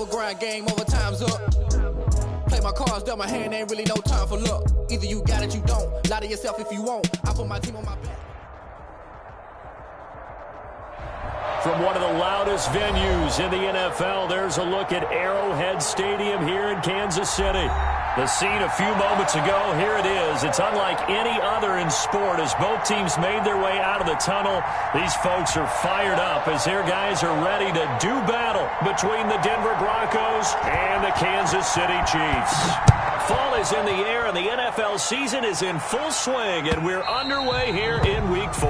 over grind, game over, time's up. Play my cards, dealt my hand, ain't really no time for luck. Either you got it, you don't. Lie to yourself if you won't. I put my team on my back. From one of the loudest venues in the NFL, there's a look at Arrowhead Stadium here in Kansas City. The scene a few moments ago, here it is. It's unlike any other in sport as both teams made their way out of the tunnel. These folks are fired up as their guys are ready to do battle between the Denver Broncos and the Kansas City Chiefs. Fall is in the air and the NFL season is in full swing, and we're underway here in Week 4.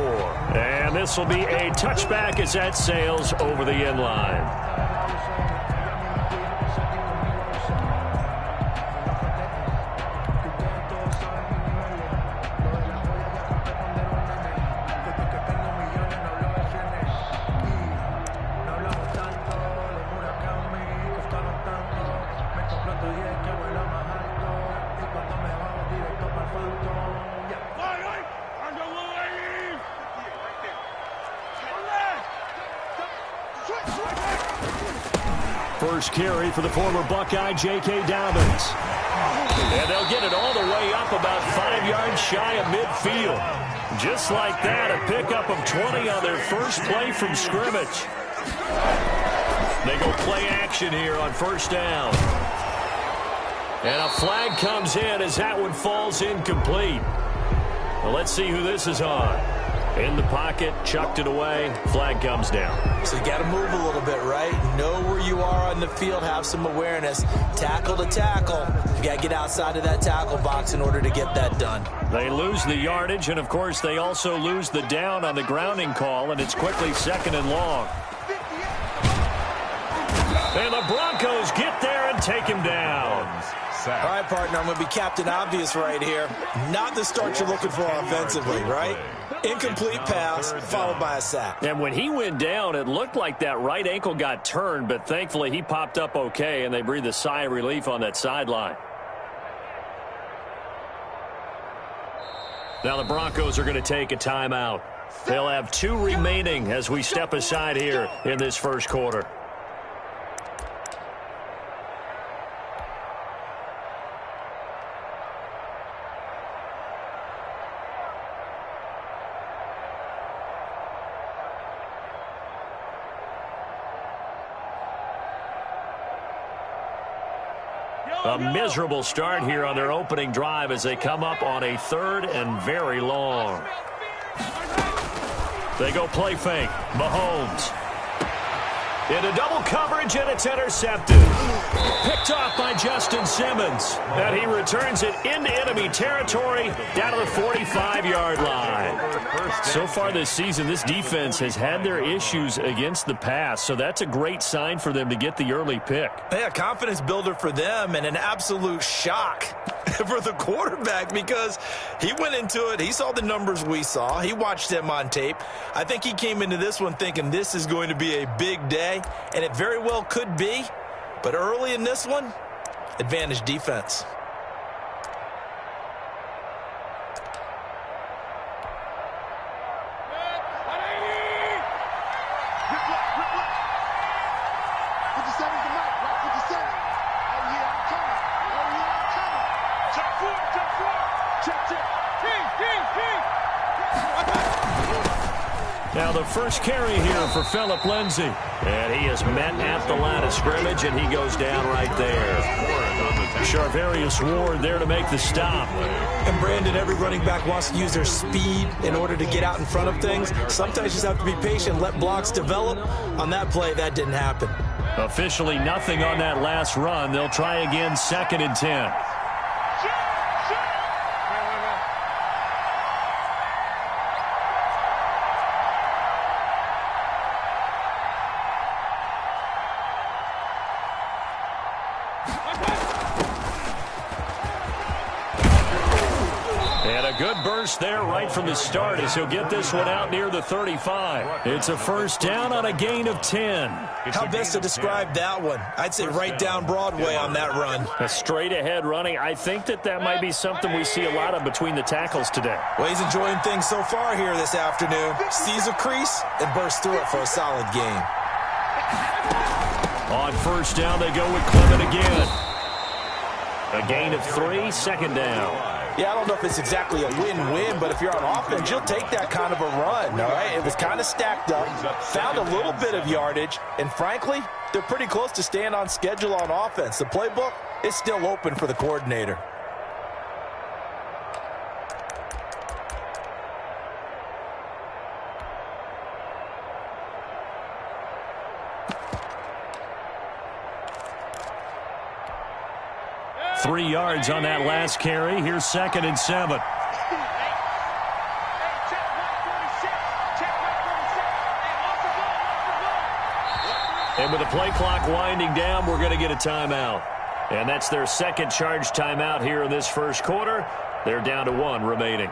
And this will be a touchback as that sails over the end line. First carry for the former Buckeye, J.K. Dobbins. And they'll get it all the way up about 5 yards shy of midfield. Just like that, a pickup of 20 on their first play from scrimmage. They go play action here on first down. And a flag comes in as that one falls incomplete. Well, let's see who this is on. In the pocket, chucked it away, flag comes down. So you got to move a little bit, right? Know where you are on the field, have some awareness. Tackle to tackle. You got to get outside of that tackle box in order to get that done. They lose the yardage, and of course they also lose the down on the grounding call, and it's quickly 2nd and long. And the Broncos get there and take him down. All right, partner, I'm going to be Captain Obvious right here. Not the start you're looking for offensively, right? Incomplete pass, followed by a sack. And when he went down, it looked like that right ankle got turned, but thankfully he popped up okay, and they breathed a sigh of relief on that sideline. Now the Broncos are going to take a timeout. They'll have 2 remaining as we step aside here in this first quarter. A miserable start here on their opening drive as they come up on a 3rd and very long. They go play fake. Mahomes. Into double coverage, and it's intercepted. Picked off by Justin Simmons. And he returns it into enemy territory down to the 45-yard line. So far this season, this defense has had their issues against the pass, so that's a great sign for them to get the early pick. Yeah, confidence builder for them and an absolute shock for the quarterback because he went into it. He saw the numbers we saw. He watched them on tape. I think he came into this one thinking this is going to be a big day, and it very well could be. But early in this one, advantage defense. Now the first carry here for Phillip Lindsay. And he is met at the line of scrimmage, and he goes down right there. Charvarius Ward there to make the stop. And Brandon, every running back wants to use their speed in order to get out in front of things. Sometimes you just have to be patient, let blocks develop. On that play, that didn't happen. Officially nothing on that last run. They'll try again, 2nd and 10. There right from the start as he'll get this one out near the 35. It's a first down on a gain of 10. How best to describe that one? I'd say right down Broadway on that run. A straight ahead running. I think that might be something we see a lot of between the tackles today. Well, he's enjoying things so far here this afternoon. Sees a crease and bursts through it for a solid gain. On first down, they go with Clement again. A gain of 3, second down. Yeah, I don't know if it's exactly a win-win, but if you're on offense, you'll take that kind of a run, all right? It was kind of stacked up, found a little bit of yardage, and frankly, they're pretty close to staying on schedule on offense. The playbook is still open for the coordinator. Three yards on that last carry. Here's 2nd and 7. And with the play clock winding down, we're going to get a timeout. And that's their second charge timeout here in this first quarter. They're down to 1 remaining.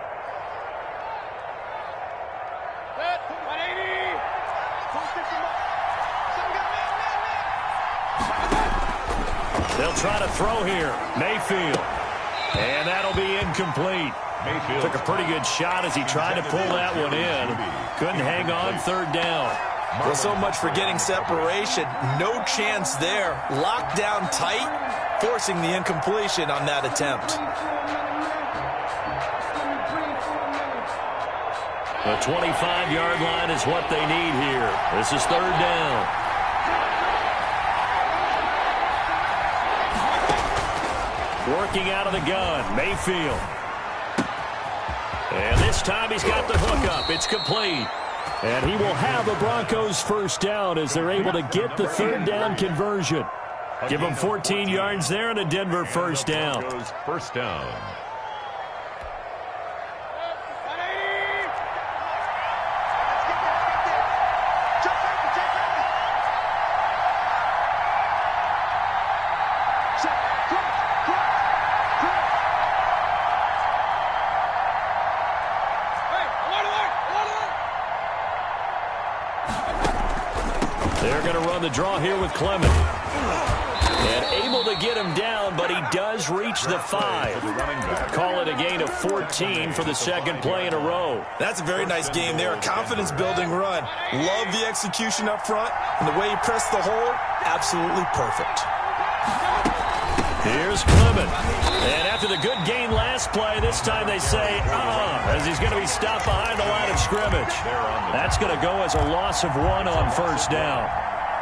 They'll try to throw here. Mayfield. And that'll be incomplete. Mayfield took a pretty good shot as he tried to pull that one in. Couldn't hang on, 3rd down. Well, so much for getting separation. No chance there. Locked down tight, forcing the incompletion on that attempt. The 25-yard line is what they need here. This is 3rd down. Working out of the gun, Mayfield. And this time he's got the hook up. It's complete. And he will have the Broncos first down as they're able to get the 3rd down conversion. Give them 14 yards there and a Denver first down. First down. They're going to run the draw here with Clement. And able to get him down, but he does reach the 5. Call it a gain of 14 for the second play in a row. That's a very nice game there. A confidence-building run. Love the execution up front. And the way he pressed the hole, absolutely perfect. Here's Clement. And after the good gain last play, this time they say, as he's going to be stopped behind the line of scrimmage. That's going to go as a loss of 1 on first down.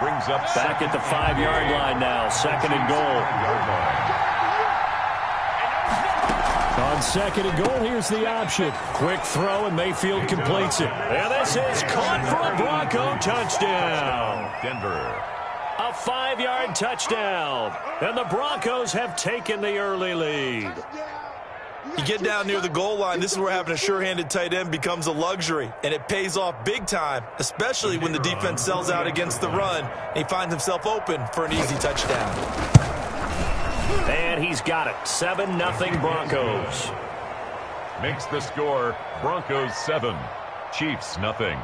Brings up back at the 5-yard line now, 2nd and goal. On 2nd and goal, here's the option. Quick throw, and Mayfield completes it. And this is caught for a Bronco touchdown. Denver. A 5-yard touchdown. And the Broncos have taken the early lead. You get down near the goal line, this is where having a sure-handed tight end becomes a luxury, and it pays off big time, especially when the defense sells out against the run, and he finds himself open for an easy touchdown. And he's got it. 7-0 Broncos. Makes the score Broncos 7, Chiefs nothing.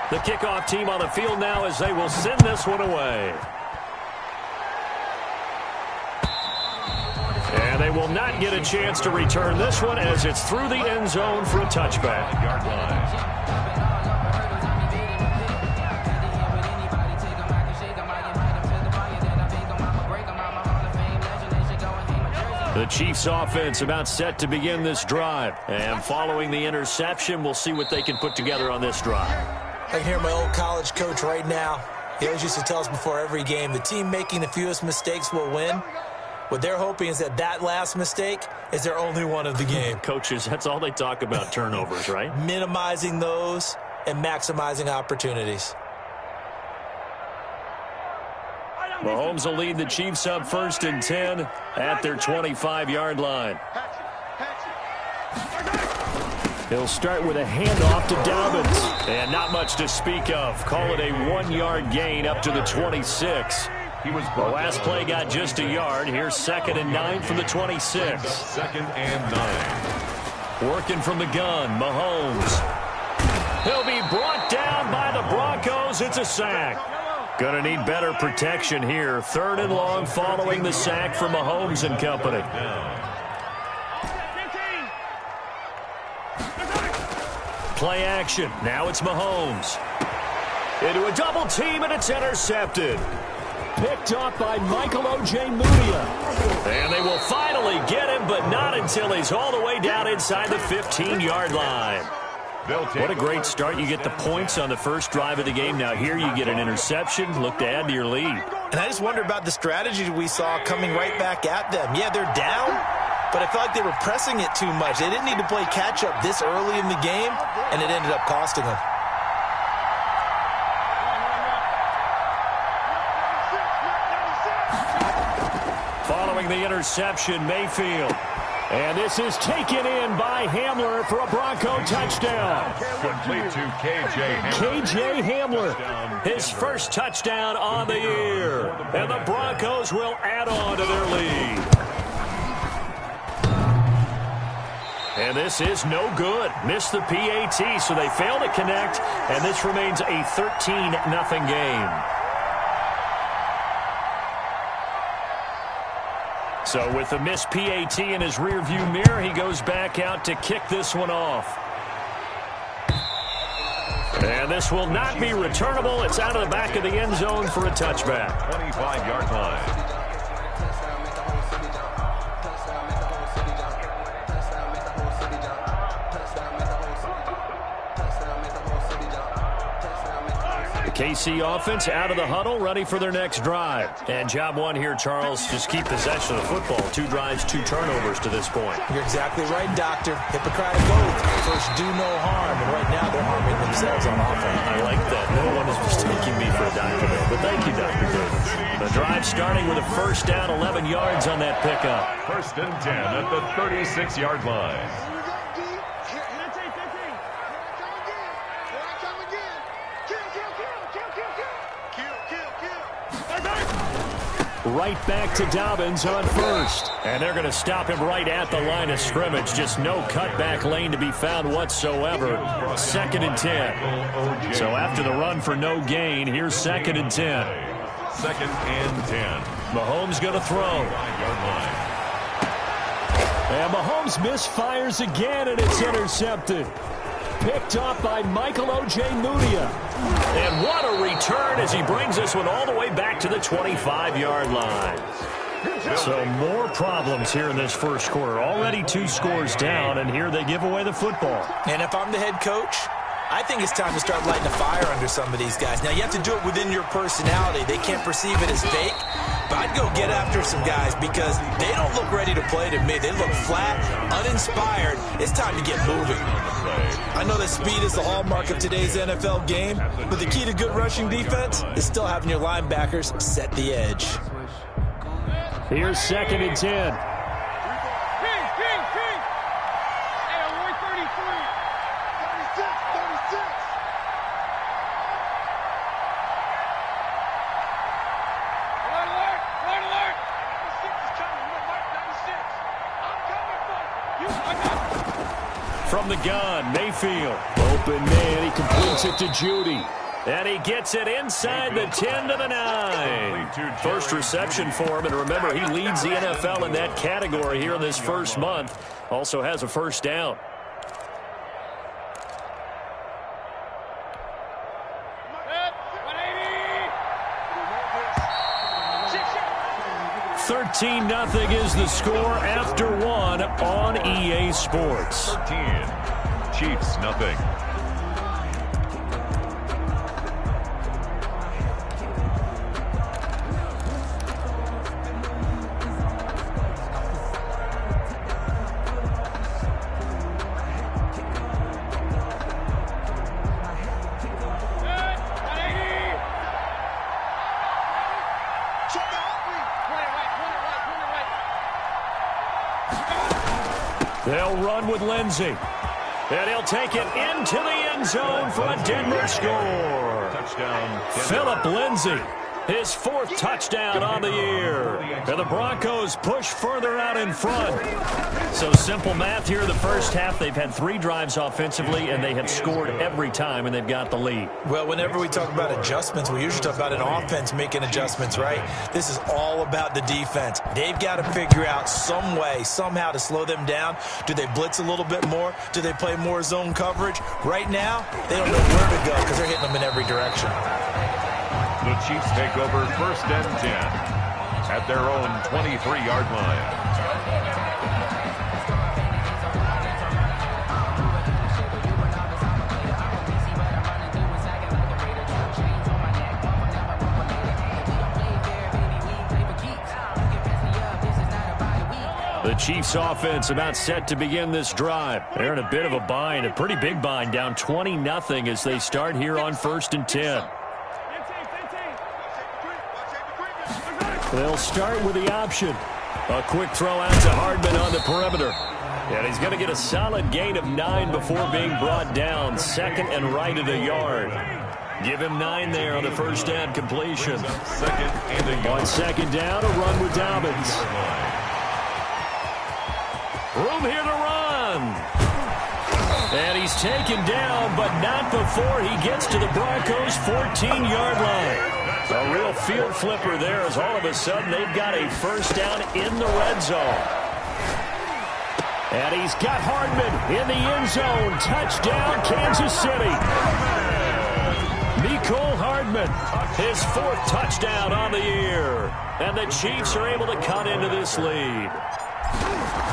The kickoff team on the field now as they will send this one away. And they will not get a chance to return this one as it's through the end zone for a touchback. Yard line. The Chiefs offense about set to begin this drive. And following the interception, we'll see what they can put together on this drive. I can hear my old college coach right now. He always used to tell us before every game, the team making the fewest mistakes will win. What they're hoping is that last mistake is their only one of the game. Coaches, that's all they talk about, turnovers, right? Minimizing those and maximizing opportunities. Mahomes will lead the Chiefs up 1st and 10 at their 25-yard line. He'll start with a handoff to Dobbins. And not much to speak of. Call it a 1-yard gain up to the 26. The last play got just a yard. Here's 2nd and 9 from the 26. 2nd and 9. Working from the gun, Mahomes. He'll be brought down by the Broncos. It's a sack. Going to need better protection here. 3rd and long following the sack from Mahomes and company. Play action. Now it's Mahomes. Into a double team, and it's intercepted. Picked up by Michael Ojemudia. And they will finally get him, but not until he's all the way down inside the 15-yard line. What a great start. You get the points on the first drive of the game. Now here you get an interception. Look to add to your lead. And I just wonder about the strategy we saw coming right back at them. Yeah, they're down, but I felt like they were pressing it too much. They didn't need to play catch-up this early in the game, and it ended up costing them. Following the interception, Mayfield. And this is taken in by Hamler for a Bronco touchdown. Complete to K.J. Hamler. K.J. Hamler, his first touchdown on the year. And the Broncos will add on to their lead. And this is no good. Missed the PAT, so they fail to connect. And this remains a 13-0 game. So with the missed PAT in his rearview mirror, he goes back out to kick this one off. And this will not be returnable. It's out of the back of the end zone for a touchback. 25-yard line. KC offense out of the huddle, ready for their next drive. And job one here, Charles, just keep possession of the football. 2 drives, 2 turnovers to this point. You're exactly right, Doctor. Hippocratic oath. First, do no harm. And right now, they're harming themselves on offense. I like that. No one is mistaking me for a doctor there. But thank you, Dr. Davis. The drive starting with a first down, 11 yards on that pickup. 1st and 10 at the 36-yard line. Right back to Dobbins on first. And they're going to stop him right at the line of scrimmage. Just no cutback lane to be found whatsoever. 2nd and 10. So after the run for no gain, here's 2nd and 10. 2nd and 10. Mahomes going to throw. And Mahomes misfires again, and it's intercepted. Picked off by Michael Ojemudia. And what a return as he brings this one all the way back to the 25-yard line. So more problems here in this first quarter. Already 2 scores down, and here they give away the football. And if I'm the head coach, I think it's time to start lighting a fire under some of these guys. Now, you have to do it within your personality. They can't perceive it as fake. But I'd go get after some guys because they don't look ready to play to me. They look flat, uninspired. It's time to get moving. I know that speed is the hallmark of today's NFL game, but the key to good rushing defense is still having your linebackers set the edge. Here's 2nd and 10. From the gun, Mayfield. Open man, he completes it to Judy. And he gets it inside the 10 to the 9. First reception for him, and remember, he leads the NFL in that category here in this first month. Also has a first down. $13-0 is the score after 1 on EA Sports. 13. Chiefs, nothing. They'll run with Lindsey. And he'll take it into the end zone for a Denver score. Touchdown. Phillip Lindsay. His 4th touchdown on the year. And the Broncos push further out in front. So simple math here in the first half. They've had 3 drives offensively, and they have scored every time, and they've got the lead. Well, whenever we talk about adjustments, we usually talk about an offense making adjustments, right? This is all about the defense. They've got to figure out some way, somehow to slow them down. Do they blitz a little bit more? Do they play more zone coverage? Right now, they don't know where to go because they're hitting them in every direction. The Chiefs take over 1st and 10 at their own 23-yard line. The Chiefs offense about set to begin this drive. They're in a bit of a bind, a pretty big bind, down 20-0 as they start here on 1st and 10. They'll start with the option. A quick throw out to Hardman on the perimeter. And he's going to get a solid gain of 9 before being brought down. 2nd and right at a yard. Give him 9 there on the first down completion. 2nd and a yard. On 2nd down, a run with Dobbins. Room here to run. And he's taken down, but not before he gets to the Broncos' 14-yard line. A real field flipper there as all of a sudden they've got a first down in the red zone. And he's got Hardman in the end zone. Touchdown, Kansas City. Mecole Hardman, his 4th touchdown on the year. And the Chiefs are able to cut into this lead.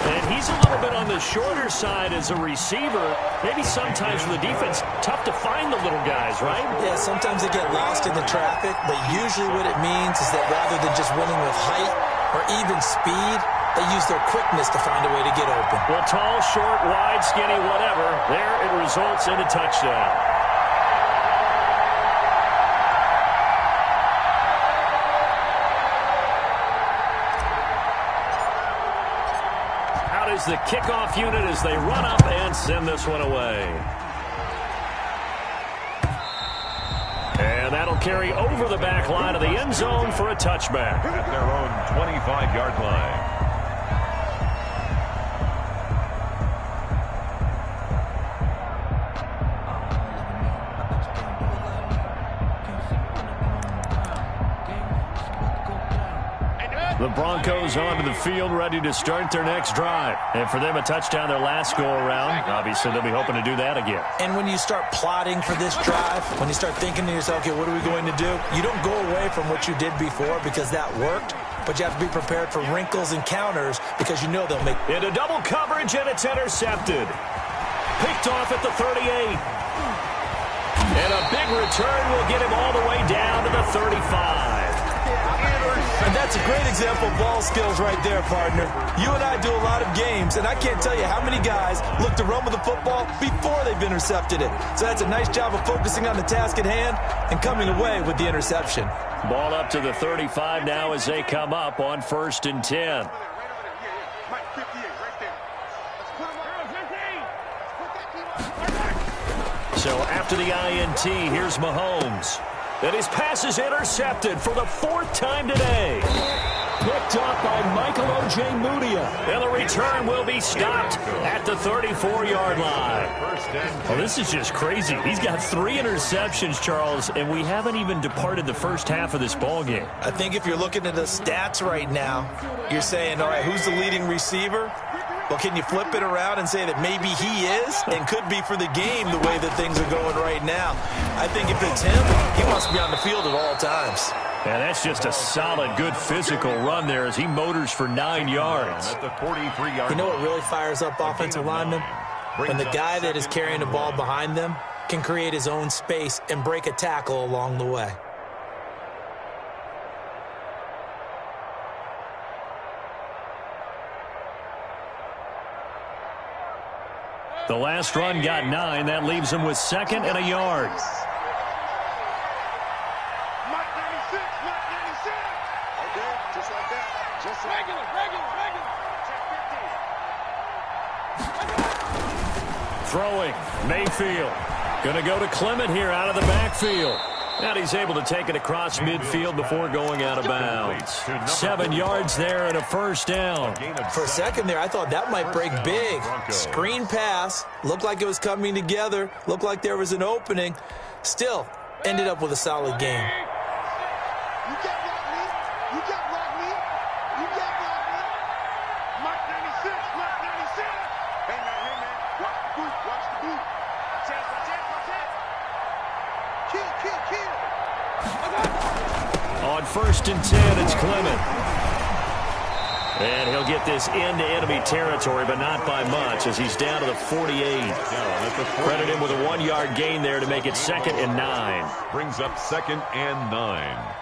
And he's a little bit on the shorter side as a receiver. Maybe sometimes for the defense, tough to find the little guys, right? Yeah, sometimes they get lost in the traffic, but usually what it means is that rather than just winning with height or even speed, they use their quickness to find a way to get open. Well, tall, short, wide, skinny, whatever, there it results in a touchdown. Is the kickoff unit as they run up and send this one away. And that'll carry over the back line of the end zone for a touchback. At their own 25-yard line. The Broncos onto the field, ready to start their next drive. And for them, a touchdown their last go-around. Obviously, they'll be hoping to do that again. And when you start plotting for this drive, when you start thinking to yourself, okay, what are we going to do? You don't go away from what you did before because that worked, but you have to be prepared for wrinkles and counters because you know they'll make... Into double coverage, and it's intercepted. Picked off at the 38. And a big return will get him all the way down to the 35. And that's a great example of ball skills right there, partner. You and I do a lot of games, and I can't tell you how many guys look to run with the football before they've intercepted it. So that's a nice job of focusing on the task at hand and coming away with the interception. Ball up to the 35 now as they come up on 1st and 10. So after the INT, here's Mahomes. And his pass is intercepted for the 4th time today. Picked up by Michael Ojemudia. And the return will be stopped at the 34-yard line. Well, this is just crazy. He's got 3 interceptions, Charles, and we haven't even departed the first half of this ballgame. I think if you're looking at the stats right now, you're saying, all right, who's the leading receiver? Well, can you flip it around and say that maybe he is and could be for the game the way that things are going right now? I think if it's him, he must be on the field at all times. And that's just a solid, good physical run there as he motors for 9 yards. At the 43-yard You know what really fires up offensive linemen? When the guy that is carrying the ball behind them can create his own space and break a tackle along the way. The last run got 9. That leaves him with 2nd and a yard. Throwing, Mayfield. Going to go to Clement here out of the backfield. And he's able to take it across midfield before going out of bounds. 7 yards there and a first down. For a second there, I thought that might break big. Screen pass. Looked like it was coming together. Looked like there was an opening. Still, ended up with a solid game. On 1st and 10, it's Clement. And he'll get this into enemy territory, but not by much, as he's down to the 48. Credit him with a 1-yard gain there to make it 2nd and 9. Brings up 2nd and 9.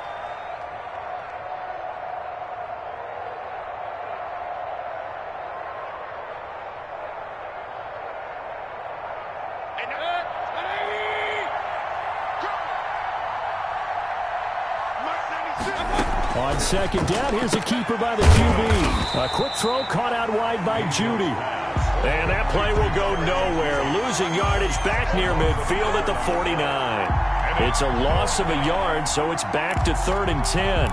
On 2nd down, here's a keeper by the QB. A quick throw caught out wide by Judy. And that play will go nowhere. Losing yardage back near midfield at the 49. It's a loss of a yard, so it's back to 3rd and 10.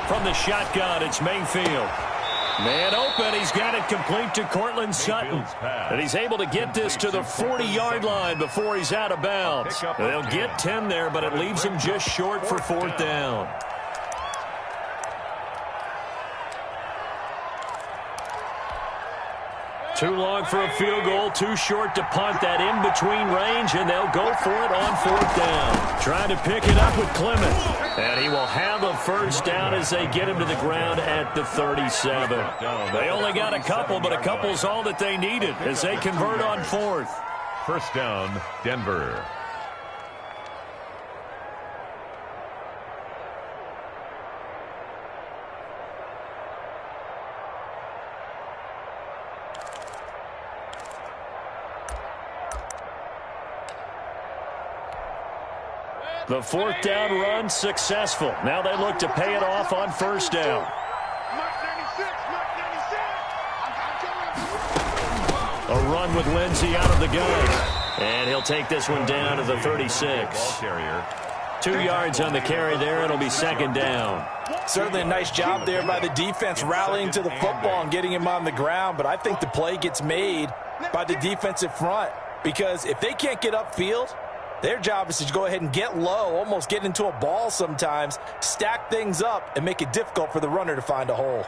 From the shotgun, it's Mayfield. Man open, he's got it complete to Cortland Sutton. And he's able to get this to the 40-yard line before he's out of bounds. They'll get 10 there, but it leaves him just short for 4th down. Too long for a field goal, too short to punt. That in-between range, and they'll go for it on 4th down. Trying to pick it up with Clement. And he will have a first down as they get him to the ground at the 37. They only got a couple, but a couple's all that they needed as they convert on 4th. First down, Denver. The 4th down run successful. Now they look to pay it off on 1st down. A run with Lindsey out of the gun. And he'll take this one down to the 36. 2 yards on the carry there. It'll be 2nd down. Certainly a nice job there by the defense rallying to the football and getting him on the ground. But I think the play gets made by the defensive front. Because if they can't get upfield, their job is to go ahead and get low, almost get into a ball sometimes, stack things up, and make it difficult for the runner to find a hole.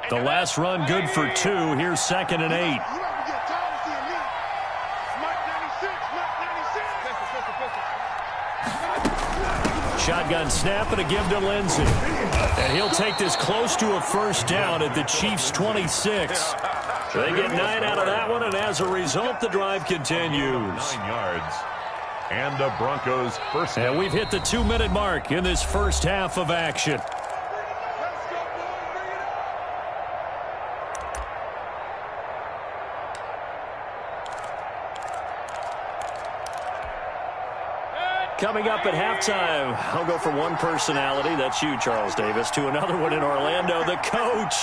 The last run good for 2. Here's 2nd and 8. Shotgun snap and a give to Lindsey. And he'll take this close to a first down at the Chiefs' 26. They get 9 out of that one, and as a result, the drive continues. 9 yards. And the Broncos first. And we've hit the 2-minute mark in this first half of action. Coming up at halftime, I'll go from one personality, that's you, Charles Davis, to another one in Orlando, the coach.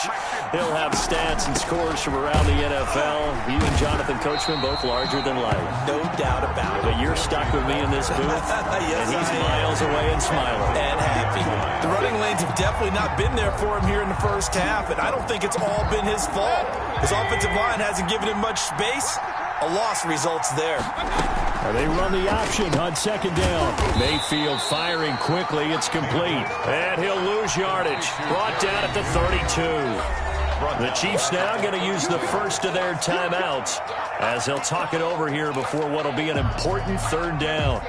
He'll have stats and scores from around the NFL. You and Jonathan Coachman, both larger than life. No doubt about it. But you're stuck with me in this booth, yes, and he's miles away and smiling. And happy. The running lanes have definitely not been there for him here in the first half, and I don't think it's all been his fault. His offensive line hasn't given him much space. A loss results there. They run the option on 2nd down. Mayfield firing quickly. It's complete. And he'll lose yardage. Brought down at the 32. The Chiefs now going to use the first of their timeouts as they'll talk it over here before what will be an important 3rd down.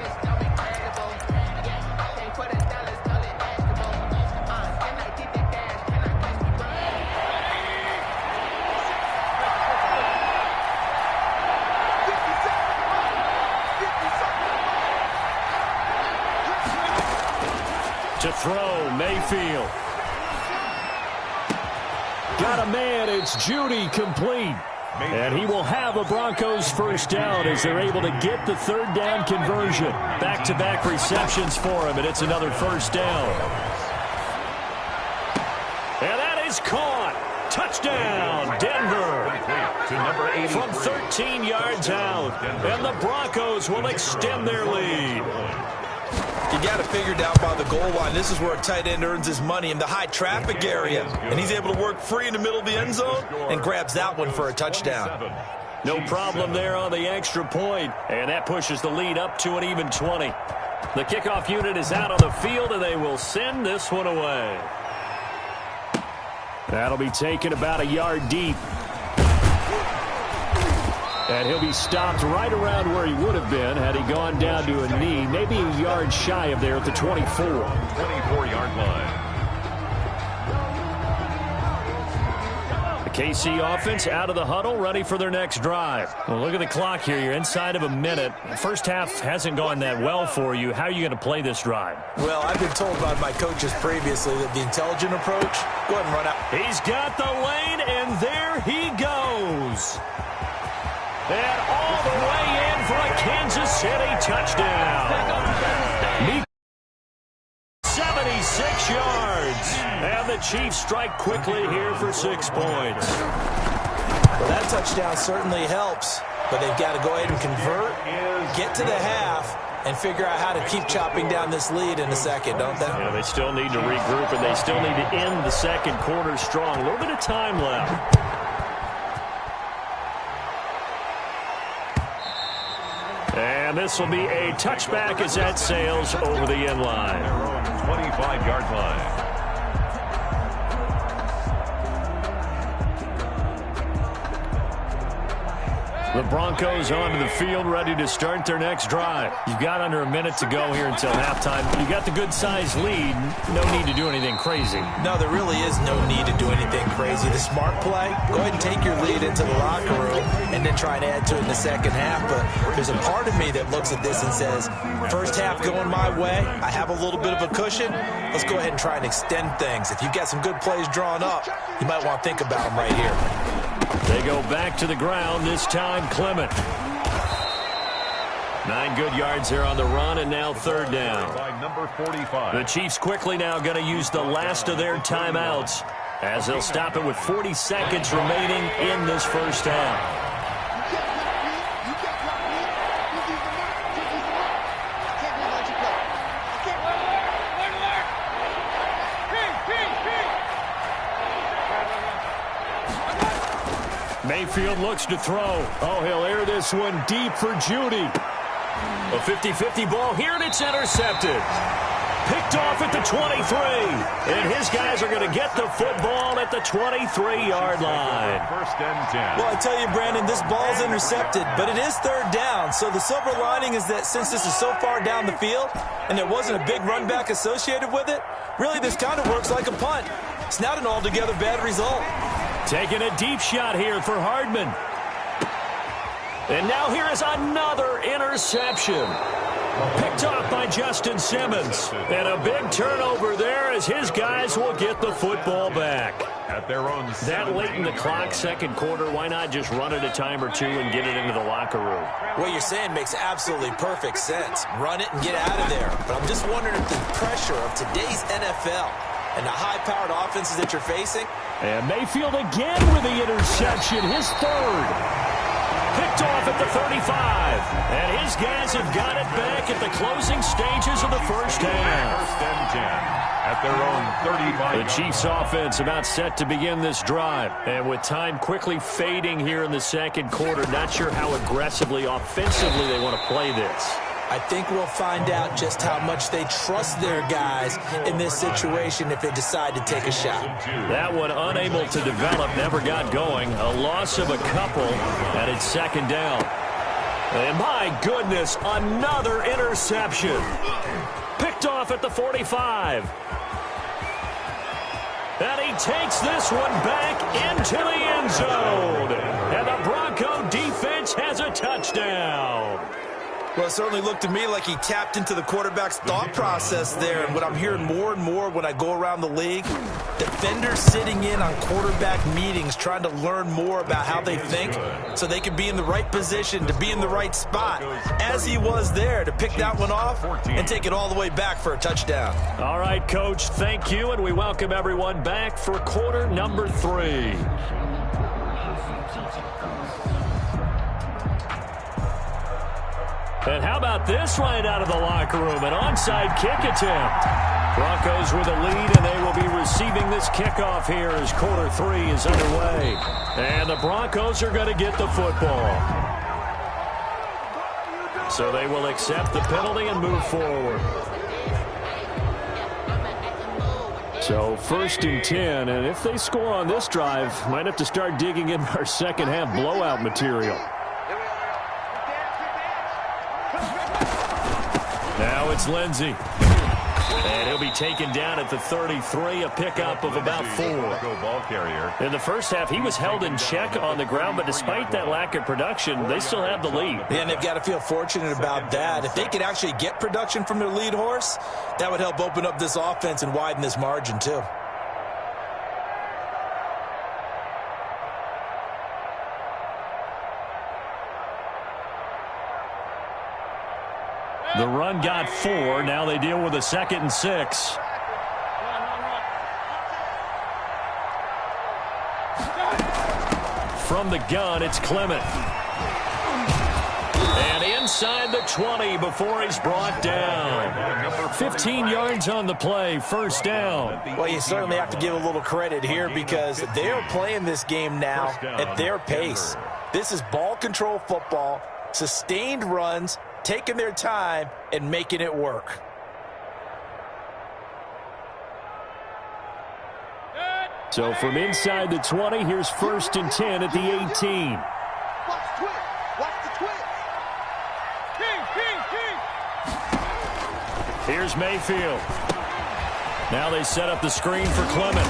To throw, Mayfield. Got a man, it's Judy, complete. And he will have a Broncos first down as they're able to get the third down conversion. Back-to-back receptions for him, and it's another first down. And that is caught. Touchdown, Denver. From 13 yards out. And the Broncos will extend their lead. You got to figure down by the goal line. This is where a tight end earns his money in the high traffic area. And he's able to work free in the middle of the end zone and grabs that one for a touchdown. No problem there on the extra point. And that pushes the lead up to an even 20. The kickoff unit is out on the field, and they will send this one away. That'll be taken about a yard deep. And he'll be stopped right around where he would have been had he gone down to a knee, maybe a yard shy of there at the 24. 24-yard line. The KC offense out of the huddle, ready for their next drive. Well, look at the clock here. You're inside of a minute. The first half hasn't gone that well for you. How are you going to play this drive? Well, I've been told by my coaches previously that the intelligent approach, go ahead and run out. He's got the lane, and there he goes. And all the way in for a Kansas City touchdown. 76 yards. And the Chiefs strike quickly here for 6 points. Well, that touchdown certainly helps, but they've got to go ahead and convert, get to the half, and figure out how to keep chopping down this lead in a second, don't they? Yeah, they still need to regroup, and they still need to end the second quarter strong. A little bit of time left. And this will be a touchback as that sails over the end line. 25-yard line. The Broncos onto the field, ready to start their next drive. You've got under a minute to go here until halftime. You got the good-sized lead. No need to do anything crazy. No, there really is no need to do anything crazy. The smart play, go ahead and take your lead into the locker room and then try and add to it in the second half. But there's a part of me that looks at this and says, first half going my way, I have a little bit of a cushion. Let's go ahead and try and extend things. If you've got some good plays drawn up, you might want to think about them right here. They go back to the ground, this time Clement. 9 good yards there on the run, and now third down. By number 45. The Chiefs quickly now going to use the last of their timeouts as they'll stop it with 40 seconds remaining in this first half. Mayfield looks to throw. Oh, he'll air this one deep for Judy. A 50-50 ball here, and it's intercepted. Picked off at the 23. And his guys are going to get the football at the 23-yard line. First and 10. Well, I tell you, Brandon, this ball's intercepted, but it is third down. So the silver lining is that since this is so far down the field and there wasn't a big run back associated with it, really this kind of works like a punt. It's not an altogether bad result. Taking a deep shot here for Hardman. And now here is another interception. Picked off by Justin Simmons. And a big turnover there as his guys will get the football back. At their own that late in the clock, second quarter, why not just run it a time or two and get it into the locker room? What you're saying makes absolutely perfect sense. Run it and get out of there. But I'm just wondering if the pressure of today's NFL and the high-powered offenses that you're facing. And Mayfield again with the interception, his third. Picked off at the 35. And his guys have got it back at the closing stages of the first half. First and 10 at their own 35. The Chiefs offense about set to begin this drive. And with time quickly fading here in the second quarter, not sure how aggressively, offensively they want to play this. I think we'll find out just how much they trust their guys in this situation if they decide to take a shot. That one unable to develop, never got going. A loss of a couple, and it's second down. And my goodness, another interception. Picked off at the 45. And he takes this one back into the end zone. And the Bronco defense has a touchdown. Well, it certainly looked to me like he tapped into the quarterback's thought process there. And what I'm hearing more and more when I go around the league, defenders sitting in on quarterback meetings trying to learn more about how they think so they can be in the right position to be in the right spot, as he was there to pick that one off and take it all the way back for a touchdown. All right, Coach, thank you, and we welcome everyone back for quarter number 3. And how about this right out of the locker room? An onside kick attempt. Broncos with a lead, and they will be receiving this kickoff here as quarter 3 is underway. And the Broncos are going to get the football. So they will accept the penalty and move forward. So 1st and 10, and if they score on this drive, might have to start digging in our second half blowout material. Now it's Lindsey. And he'll be taken down at the 33, a pickup of about 4. In the first half, he was held in check on the ground, but despite that lack of production, they still have the lead. Yeah, and they've got to feel fortunate about that. If they could actually get production from their lead horse, that would help open up this offense and widen this margin too. The run got 4. Now they deal with a 2nd and 6. From the gun, it's Clement. And inside the 20 before he's brought down. 15 yards on the play, 1st down. Well, you certainly have to give a little credit here because they are playing this game now at their pace. This is ball control football, sustained runs, taking their time and making it work. So from inside the 20, here's 1st and 10 at the 18. Watch the twist. Watch the twist. Here's Mayfield. Now they set up the screen for Clement.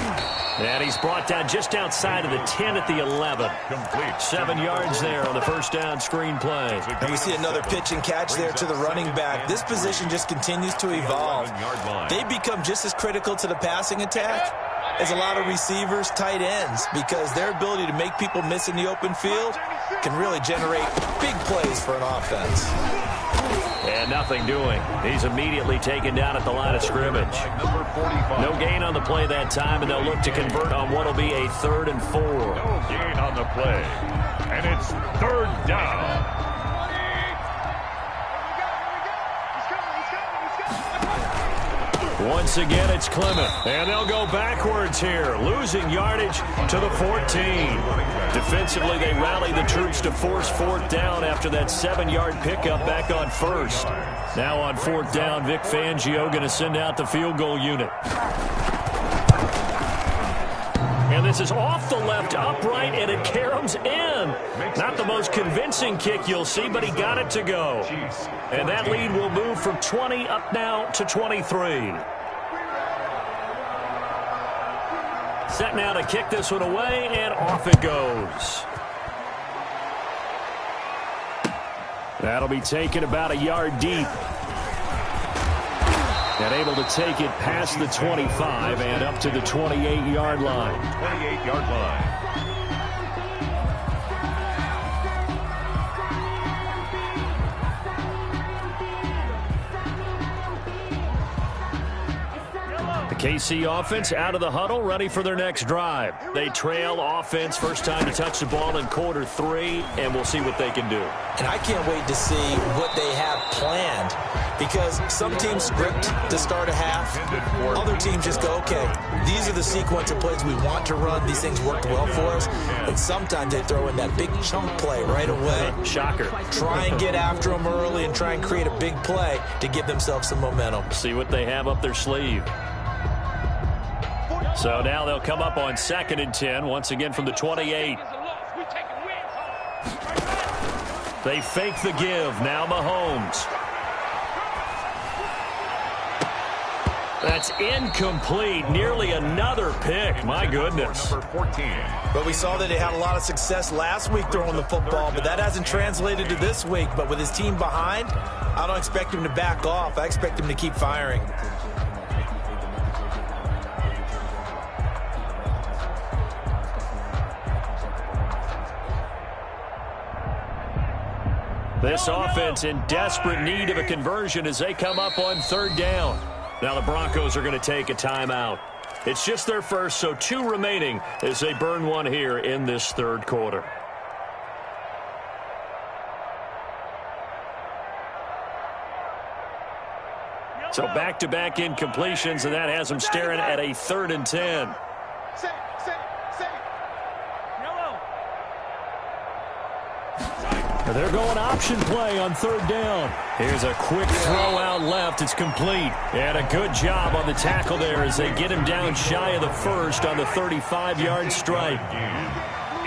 And he's brought down just outside of the 10 at the 11. 7 yards there on the 1st down screen play. And we see another pitch and catch there to the running back. This position just continues to evolve. They become just as critical to the passing attack as a lot of receivers, tight ends, because their ability to make people miss in the open field can really generate big plays for an offense. And nothing doing. He's immediately taken down at the line of scrimmage. No gain on the play that time, and they'll look to convert on what will be a 3rd and 4. No gain on the play, and it's 3rd down. Once again, it's Clement. And they'll go backwards here, losing yardage to the 14. Defensively, they rally the troops to force 4th down after that 7-yard pickup back on 1st. Now on 4th down, Vic Fangio going to send out the field goal unit. And this is off the left upright, and it caroms in. Not the most convincing kick you'll see, but he got it to go. And that lead will move from 20 up now to 23. Set now to kick this one away, and off it goes. That'll be taken about a yard deep. And able to take it past the 25 and up to the 28-yard line. 28-yard line. KC offense out of the huddle, ready for their next drive. They trail offense, first time to touch the ball in quarter 3, and we'll see what they can do. And I can't wait to see what they have planned, because some teams script to start a half. Other teams just go, okay, these are the sequence of plays we want to run. These things worked well for us. And sometimes they throw in that big chunk play right away. Shocker. Try and get after them early and try and create a big play to give themselves some momentum. See what they have up their sleeve. So now they'll come up on 2nd and 10, once again from the 28. They fake the give. Now Mahomes. That's incomplete. Nearly another pick. My goodness. Number 14. But we saw that he had a lot of success last week throwing the football, but that hasn't translated to this week. But with his team behind, I don't expect him to back off. I expect him to keep firing. This offense in desperate need of a conversion as they come up on third down. Now the Broncos are going to take a timeout. It's just their first, so 2 remaining as they burn one here in this third quarter. So back-to-back incompletions, and that has them staring at a 3rd and 10. They're going option play on third down. Here's a quick throw out left. It's complete. And a good job on the tackle there as they get him down shy of the first on the 35-yard strike.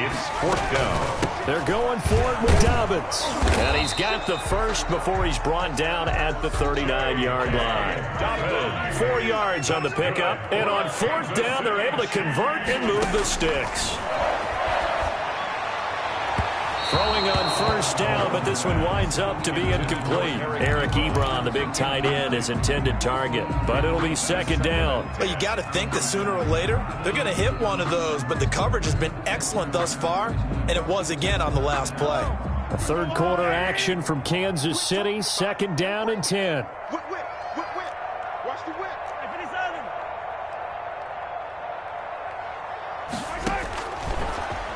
It's 4th down. They're going for it with Dobbins. And he's got the first before he's brought down at the 39-yard line. 4 yards on the pickup. And on 4th down, they're able to convert and move the sticks. Throwing on first down, but this one winds up to be incomplete. Eric Ebron, the big tight end, is intended target, but it'll be 2nd down. Well, you got to think that sooner or later, they're going to hit one of those, but the coverage has been excellent thus far, and it was again on the last play. A third quarter action from Kansas City, 2nd down and 10. Whip. Watch the whip.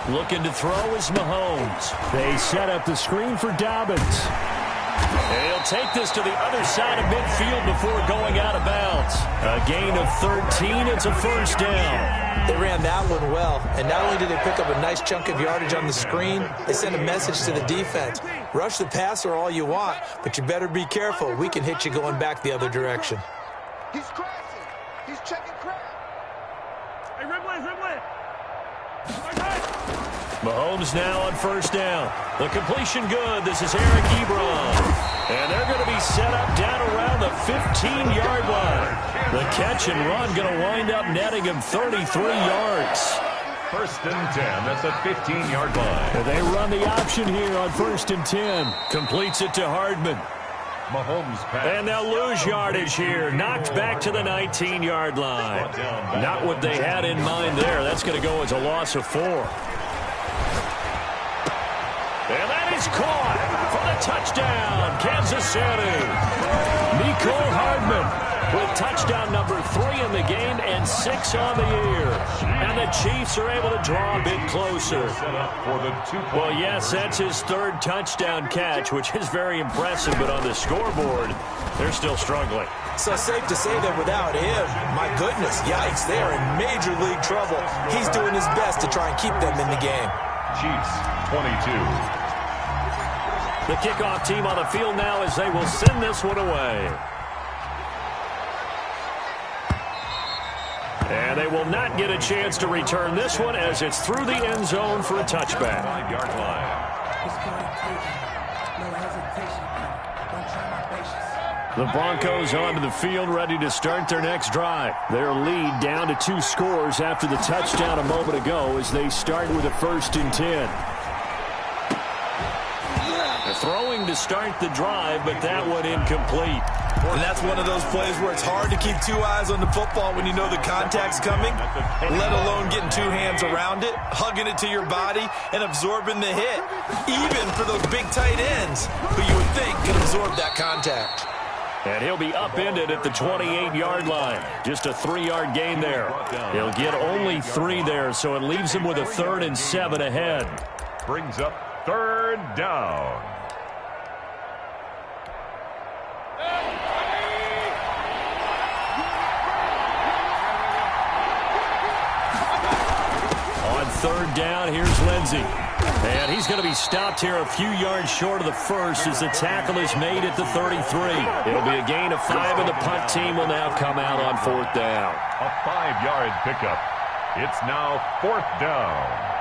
Looking to throw is Mahomes. They set up the screen for Dobbins. And he'll take this to the other side of midfield before going out of bounds. A gain of 13. It's a 1st down. They ran that one well, and not only did they pick up a nice chunk of yardage on the screen, they sent a message to the defense. Rush the passer all you want, but you better be careful. We can hit you going back the other direction. He's crashing. He's checking crap. Hey, Ridley. Mahomes now on 1st down. The completion good. This is Eric Ebron. And they're going to be set up down around the 15-yard line. The catch and run going to wind up netting him 33 yards. 1st and 10. That's a 15-yard line. And they run the option here on 1st and 10. Completes it to Hardman. Mahomes pass. And they'll lose yardage here. Knocked back to the 19-yard line. Not what they had in mind there. That's going to go as a loss of 4. And that is caught for the touchdown, Kansas City. Nicole Hardman with touchdown number 3 in the game and 6 on the year. And the Chiefs are able to draw a bit closer. Well, yes, that's his 3rd touchdown catch, which is very impressive, but on the scoreboard, they're still struggling. So safe to say that without him, my goodness, yikes, they are in major league trouble. He's doing his best to try and keep them in the game. Chiefs 22. The kickoff team on the field now as they will send this one away. And they will not get a chance to return this one as it's through the end zone for a touchback. 5-yard line. The Broncos onto the field ready to start their next drive. Their lead down to 2 scores after the touchdown a moment ago as they start with a 1st and 10. Throwing to start the drive, but that one incomplete. And that's one of those plays where it's hard to keep 2 eyes on the football when you know the contact's coming, let alone getting 2 hands around it, hugging it to your body, and absorbing the hit, even for those big tight ends who you would think can absorb that contact. And he'll be upended at the 28-yard line. Just a 3-yard gain there. He'll get only 3 there, so it leaves him with a 3rd and 7 ahead. Brings up 3rd down. On 3rd down, here's Lindsey. And he's going to be stopped here a few yards short of the first as the tackle is made at the 33. It'll be a gain of 5, and the punt team will now come out on 4th down. A 5-yard pickup. It's now 4th down.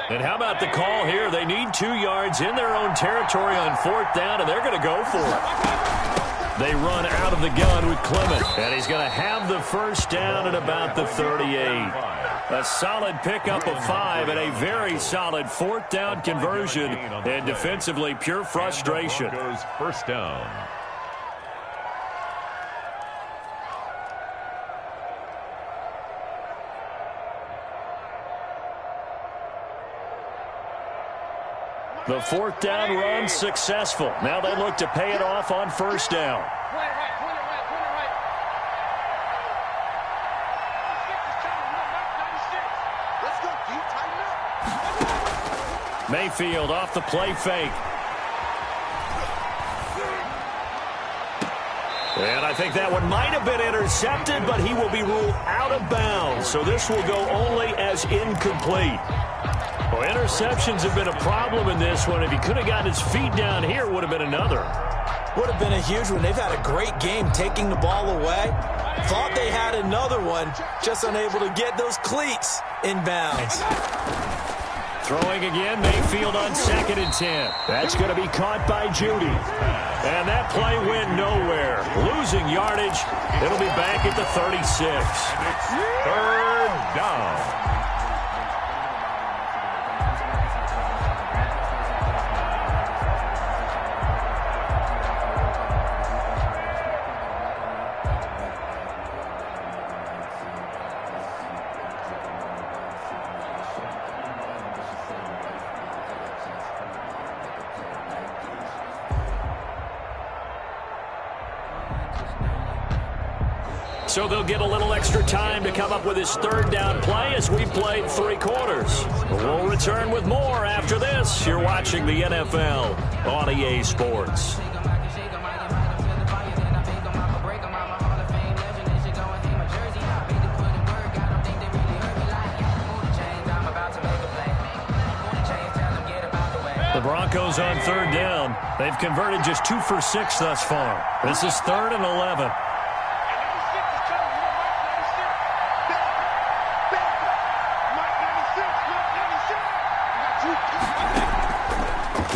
And how about the call here? They need 2 yards in their own territory on 4th down, and they're going to go for it. They run out of the gun with Clement, and he's going to have the first down at about the 38. A solid pickup of 5 and a very solid 4th down conversion, and defensively pure frustration. First down. The 4th down run successful. Now they look to pay it off on 1st down. Mayfield off the play fake. And I think that one might have been intercepted, but he will be ruled out of bounds. So this will go only as incomplete. Well, interceptions have been a problem in this one. If he could have gotten his feet down here, would have been another. Would have been a huge one. They've had a great game taking the ball away. Thought they had another one, just unable to get those cleats in bounds. Throwing again, Mayfield on 2nd and 10. That's going to be caught by Judy. And that play went nowhere. Losing yardage. It'll be back at the 36. And it's 3rd down. So they'll get a little extra time to come up with his 3rd down play as we've played 3 quarters. We'll return with more after this. You're watching the NFL on EA Sports. The Broncos on 3rd down. They've converted just 2 for 6 thus far. This is 3rd and 11.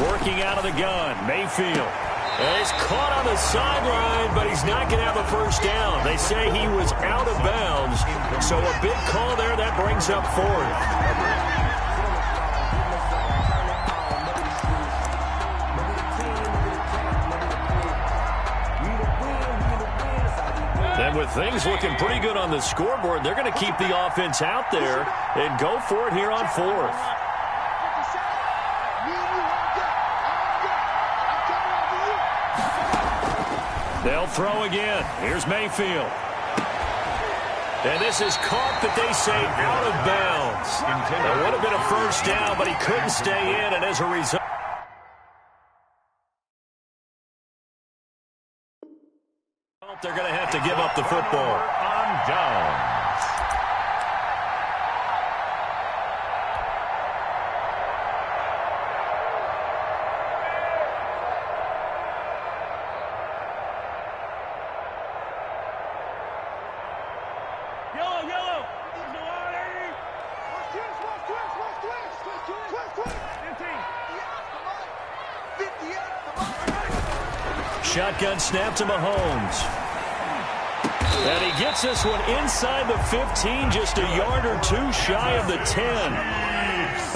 Working out of the gun, Mayfield. And he's caught on the sideline, but he's not going to have a first down. They say he was out of bounds, so a big call there. That brings up 4th. And with things looking pretty good on the scoreboard, they're going to keep the offense out there and go for it here on 4th. They'll throw again. Here's Mayfield. And this is caught, that they say, out of bounds. That would have been a first down, but he couldn't stay in, and as a result, they're going to have to give up the football. On downs. Shotgun snap to Mahomes. And he gets this one inside the 15, just a yard or 2 shy of the 10.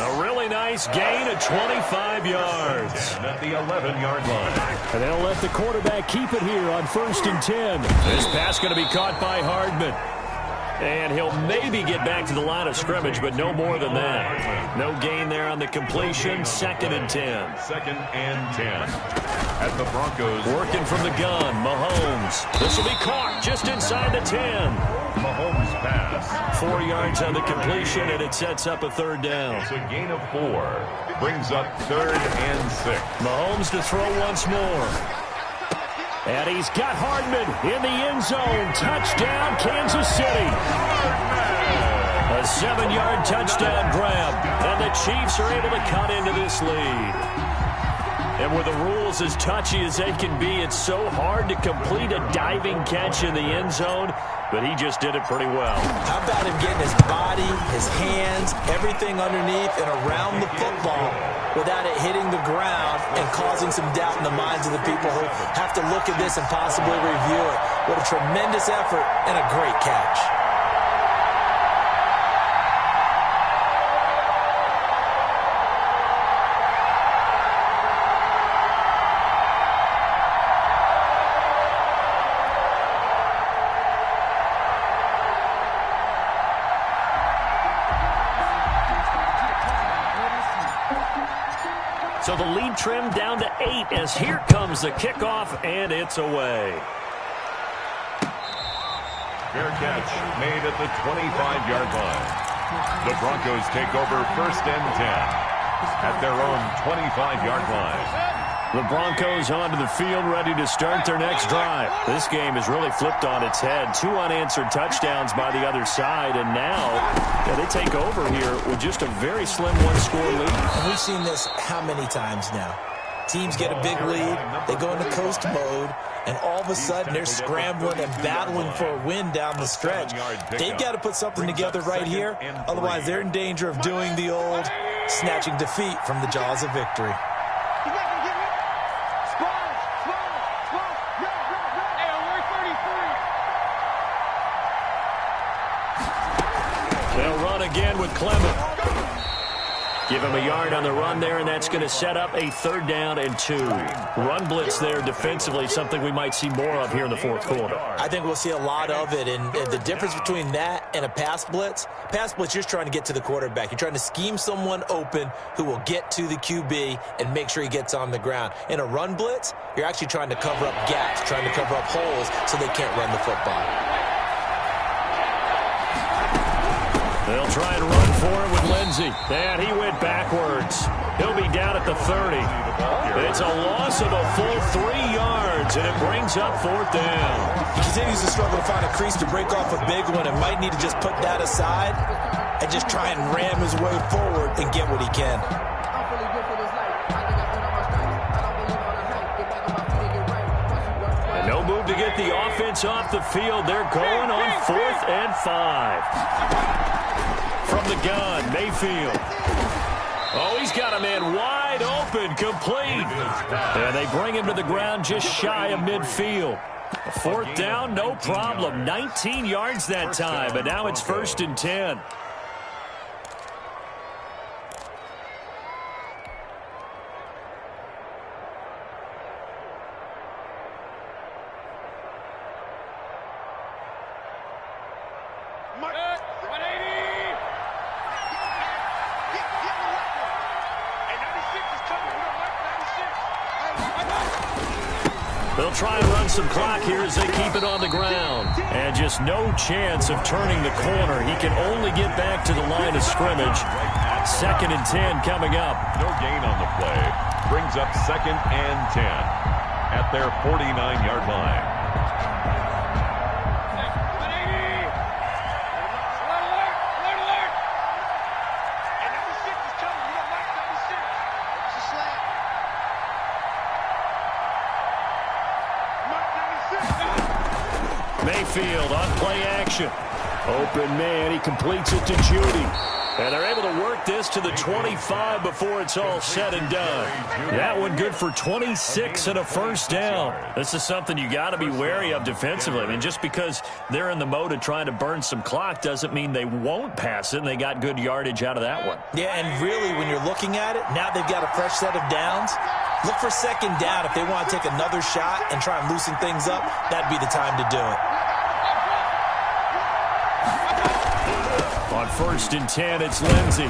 A really nice gain of 25 yards. At the 11-yard line. And they'll let the quarterback keep it here on 1st and 10. This pass going to be caught by Hardman. And he'll maybe get back to the line of scrimmage, but no more than that. No gain there on the completion. 2nd and 10. 2nd and 10. At the Broncos. Working from the gun, Mahomes. This will be caught just inside the 10. Mahomes pass. 4 yards on the completion, and it sets up a 3rd down. It's a gain of 4. Brings up 3rd and 6. Mahomes to throw once more. And he's got Hardman in the end zone. Touchdown, Kansas City. A 7-yard touchdown grab. And the Chiefs are able to cut into this lead. And with the rules as touchy as they can be, it's so hard to complete a diving catch in the end zone, but he just did it pretty well. How about him getting his body, his hands, everything underneath and around the football without it hitting the ground and causing some doubt in the minds of the people who have to look at this and possibly review it. What a tremendous effort and a great catch. So the lead trimmed down to 8 as here comes the kickoff, and it's away. Fair catch made at the 25-yard line. The Broncos take over 1st and 10 at their own 25-yard line. The Broncos onto the field, ready to start their next drive. This game has really flipped on its head. 2 unanswered touchdowns by the other side, and now they take over here with just a very slim one-score lead. And we've seen this how many times now? Teams get a big lead, they go into coast mode, and all of a sudden they're scrambling and battling for a win down the stretch. They've got to put something together right here, otherwise they're in danger of doing the old snatching defeat from the jaws of victory. They'll run again with Clement. Give him a yard on the run there, and that's going to set up a 3rd down and 2. Run blitz there defensively, something we might see more of here in the 4th quarter. I think we'll see a lot of it, and the difference between that and a pass blitz, you're just trying to get to the quarterback. You're trying to scheme someone open who will get to the QB and make sure he gets on the ground. In a run blitz, you're actually trying to cover up gaps, trying to cover up holes so they can't run the football. They'll try and run for it with Lindsey. And he went backwards. He'll be down at the 30. It's a loss of a full 3 yards, and it brings up 4th down. He continues to struggle to find a crease to break off a big one and might need to just put that aside and just try and ram his way forward and get what he can. And no move to get the offense off the field. They're going on 4th and 5. From the gun, Mayfield. Oh, he's got a man wide open, complete. And they bring him to the ground just shy of midfield. 4th down, no problem. 19 yards that time, but now it's 1st and 10. They'll try and run some clock here as they keep it on the ground. And just no chance of turning the corner. He can only get back to the line of scrimmage. 2nd and 10 coming up. No gain on the play. Brings up 2nd and 10 at their 49-yard line. Mayfield on play action. Open man, he completes it to Judy. And they're able to work this to the 25 before it's all said and done. That one good for 26 and a 1st down. This is something you got to be wary of defensively. I mean, just because they're in the mode of trying to burn some clock doesn't mean they won't pass it, and they got good yardage out of that one. Yeah, and really, when you're looking at it, now they've got a fresh set of downs. Look for 2nd down. If they want to take another shot and try and loosen things up, that'd be the time to do it. On 1st and 10, it's Lindsey.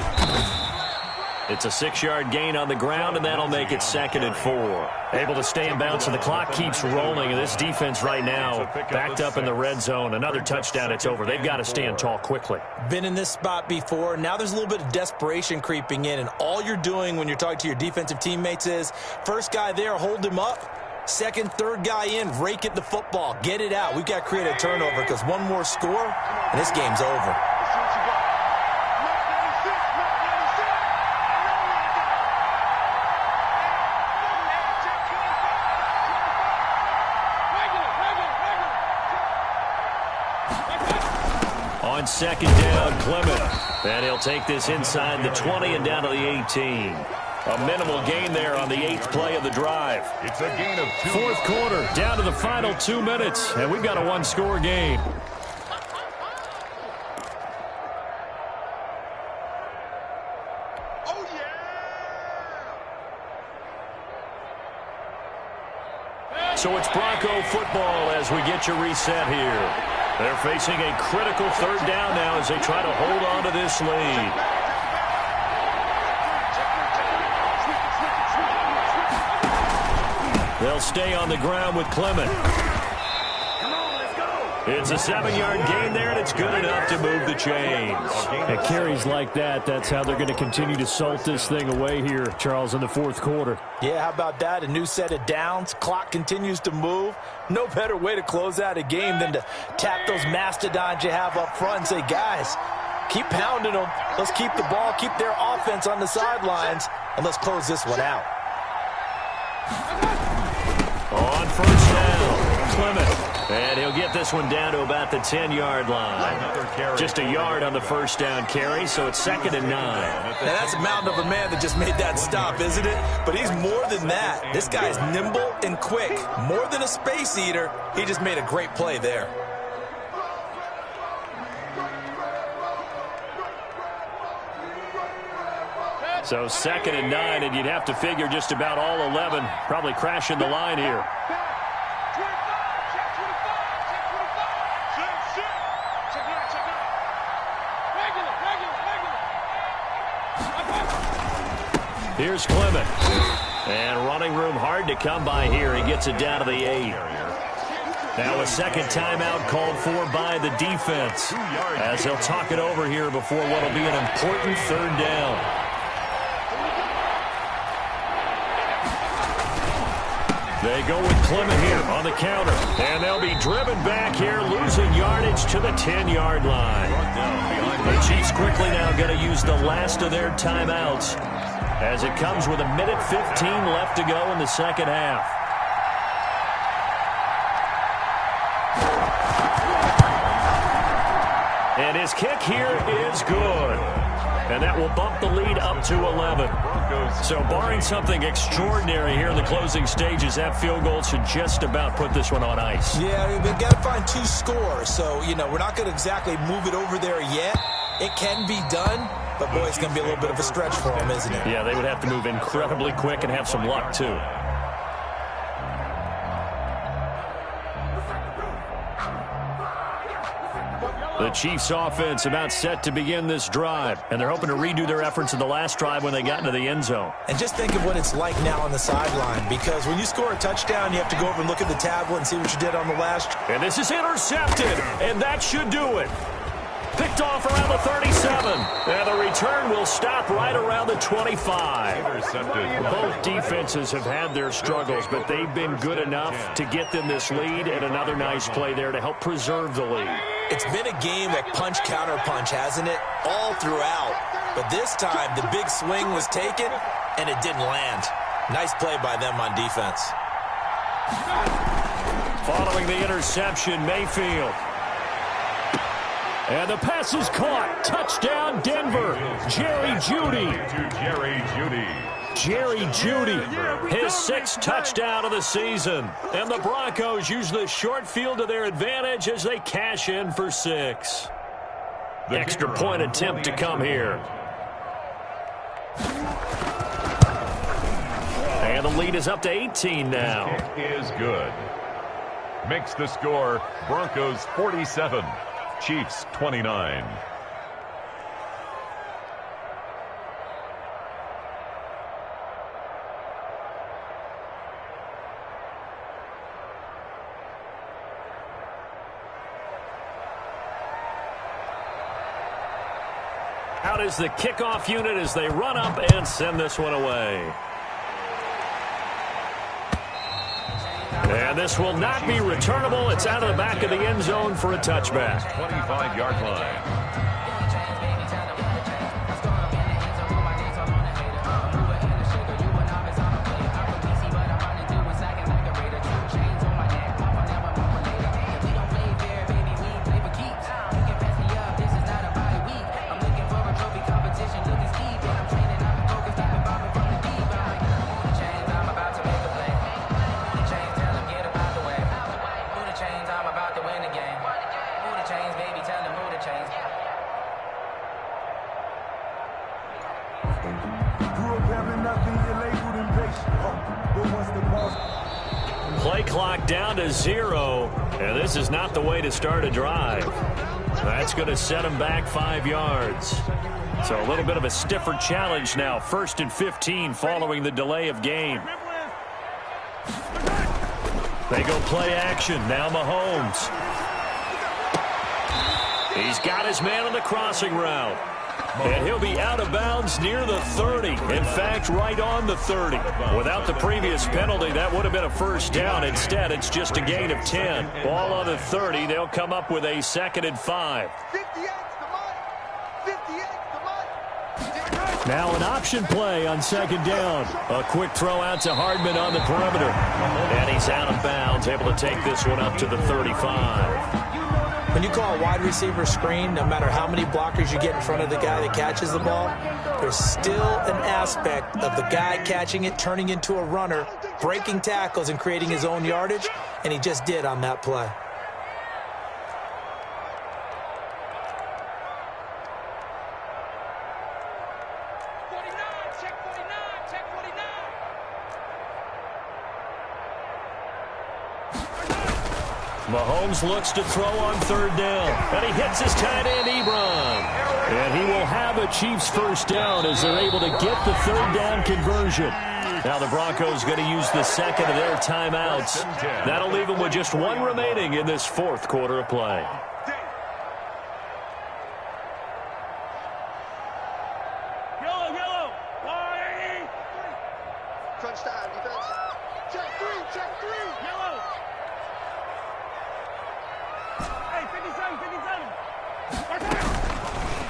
It's a 6-yard gain on the ground, and that'll make it 2nd and 4. Able to stay in bounds, and the clock keeps rolling. And this defense right now backed up in the red zone. Another touchdown, it's over. They've got to stand tall quickly. Been in this spot before. Now there's a little bit of desperation creeping in, and all you're doing when you're talking to your defensive teammates is, first guy there, hold him up. 2nd, 3rd guy in, rake at the football. Get it out. We've got to create a turnover because one more score, and this game's over. second down, Clement. And he'll take this inside the 20 and down to the 18. A minimal gain there on the 8th play of the drive. It's a gain of 2. Fourth quarter, down to the final 2 minutes, and we've got a one-score game. Oh, yeah! So it's Bronco football as we get you reset here. They're facing a critical third down now as they try to hold on to this lead. They'll stay on the ground with Clement. It's a 7-yard gain there, and it's good enough to move the chains. And carries like that, that's how they're going to continue to salt this thing away here, Charles, in the fourth quarter. Yeah, how about that? A new set of downs. Clock continues to move. No better way to close out a game than to tap those mastodons you have up front and say, guys, keep pounding them. Let's keep the ball, keep their offense on the sidelines, and let's close this one out. On first down, Clement. And he'll get this one down to about the 10-yard line. Just a yard on the first down carry, so it's 2nd and 9. Now, that's a mountain of a man that just made that stop, isn't it? But he's more than that. This guy's nimble and quick. More than a space eater, he just made a great play there. So 2nd and 9, and you'd have to figure just about all 11 probably crashing the line here. Here's Clement. And running room hard to come by here. He gets it down to the 8. Now a second timeout called for by the defense as he'll talk it over here before what will be an important third down. They go with Clement here on the counter. And they'll be driven back here, losing yardage to the 10-yard line. The Chiefs quickly now going to use the last of their timeouts as it comes with 1:15 left to go in the second half. And his kick here is good. And that will bump the lead up to 11. So barring something extraordinary here in the closing stages, that field goal should just about put this one on ice. Yeah, we've got to find 2 scores. So, we're not going to exactly move it over there yet. It can be done, but, boy, it's going to be a little bit of a stretch for them, isn't it? Yeah, they would have to move incredibly quick and have some luck, too. The Chiefs offense about set to begin this drive, and they're hoping to redo their efforts in the last drive when they got into the end zone. And just think of what it's like now on the sideline, because when you score a touchdown, you have to go over and look at the tablet and see what you did on the last. And this is intercepted, and that should do it. Picked off around the 37, and the return will stop right around the 25. Intercepted. Both defenses have had their struggles, but they've been good enough to get them this lead, and another nice play there to help preserve the lead. It's been a game of punch-counter-punch, hasn't it? All throughout. But this time, the big swing was taken, and it didn't land. Nice play by them on defense. Following the interception, Mayfield. And the pass is caught. Touchdown, Denver. Jerry Jeudy. Jerry Jeudy, his 6th touchdown of the season. And the Broncos use the short field to their advantage as they cash in for 6. Extra point attempt to come here. And the lead is up to 18 now. Is good. Makes the score Broncos 47. Chiefs 29. Out is the kickoff unit as they run up and send this one away. And this will not be returnable. It's out of the back of the end zone for a touchback. 25-yard line. Play clock down to 0, and this is not the way to start a drive. That's going to set them back 5 yards. So a little bit of a stiffer challenge now. 1st and 15 following the delay of game. They go play action. Now Mahomes. He's got his man on the crossing route. And he'll be out of bounds near the 30. In fact, right on the 30. Without the previous penalty, that would have been a first down. Instead, it's just a gain of 10. Ball on the 30. They'll come up with a 2nd and 5. Now an option play on 2nd down. A quick throw out to Hardman on the perimeter. And he's out of bounds, able to take this one up to the 35. When you call a wide receiver screen, no matter how many blockers you get in front of the guy that catches the ball, there's still an aspect of the guy catching it, turning into a runner, breaking tackles and creating his own yardage, and he just did on that play. Mahomes looks to throw on 3rd down. And he hits his tight end, Ebron. And he will have a Chiefs first down as they're able to get the 3rd down conversion. Now the Broncos going to use the 2nd of their timeouts. That'll leave them with just 1 remaining in this 4th quarter of play. Crunch time, defense. Check 3, check 3. Yellow. Hey, 57.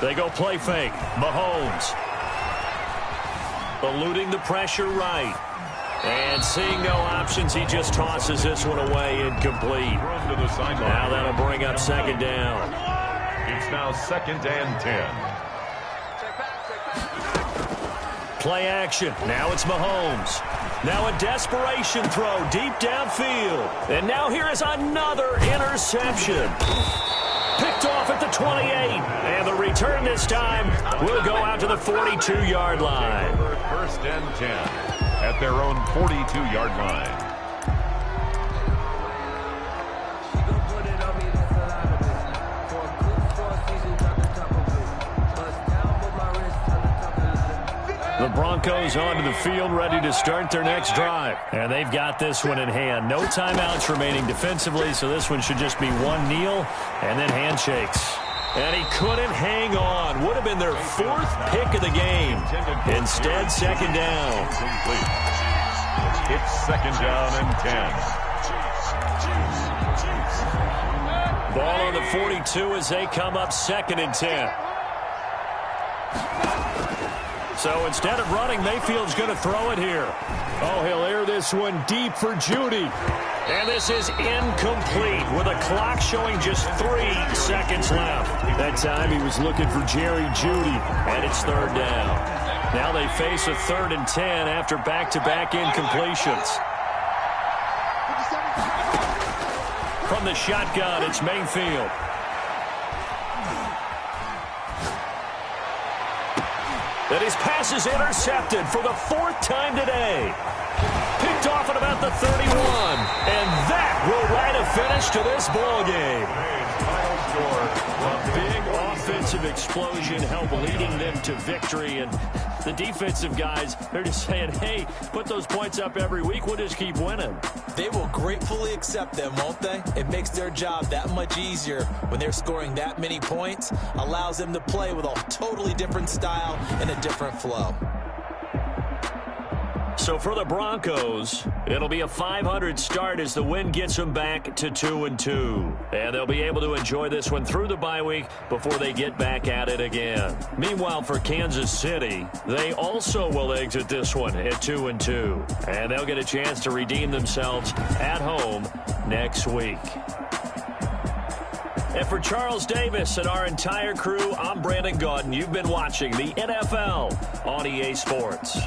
They go play fake. Mahomes. Eluding the pressure right. And seeing no options, he just tosses this one away, incomplete. Now that'll bring up 2nd down. It's now 2nd and 10. Play action. Now it's Mahomes. Now a desperation throw deep downfield. And now here is another interception. Picked off at the 28. And the return this time will go out to the 42-yard line. 1st and 10 at their own 42-yard line. The Broncos onto the field, ready to start their next drive. And they've got this one in hand. No timeouts remaining defensively, so this one should just be one kneel and then handshakes. And he couldn't hang on. Would have been their 4th pick of the game. Instead, 2nd down. It's 2nd down and 10. Ball on the 42 as they come up 2nd and 10. So instead of running, Mayfield's going to throw it here. Oh, he'll air this one deep for Judy. And this is incomplete with a clock showing just 3 seconds left. That time he was looking for Jerry Judy, and it's 3rd down. Now they face a 3rd and 10 after back-to-back incompletions. From the shotgun, it's Mayfield. And his pass is intercepted for the 4th time today. Picked off at about the 31. And that will write a finish to this ballgame. A big offensive explosion helped leading them to victory. And the defensive guys, they're just saying, hey, put those points up every week. We'll just keep winning. They will gratefully accept them, won't they? It makes their job that much easier when they're scoring that many points. Allows them to play with a totally different style and a different flow. So for the Broncos, it'll be a 500 start as the win gets them back to 2-2. And they'll be able to enjoy this one through the bye week before they get back at it again. Meanwhile, for Kansas City, they also will exit this one at 2-2. And they'll get a chance to redeem themselves at home next week. And for Charles Davis and our entire crew, I'm Brandon Gaudin. You've been watching the NFL on EA Sports.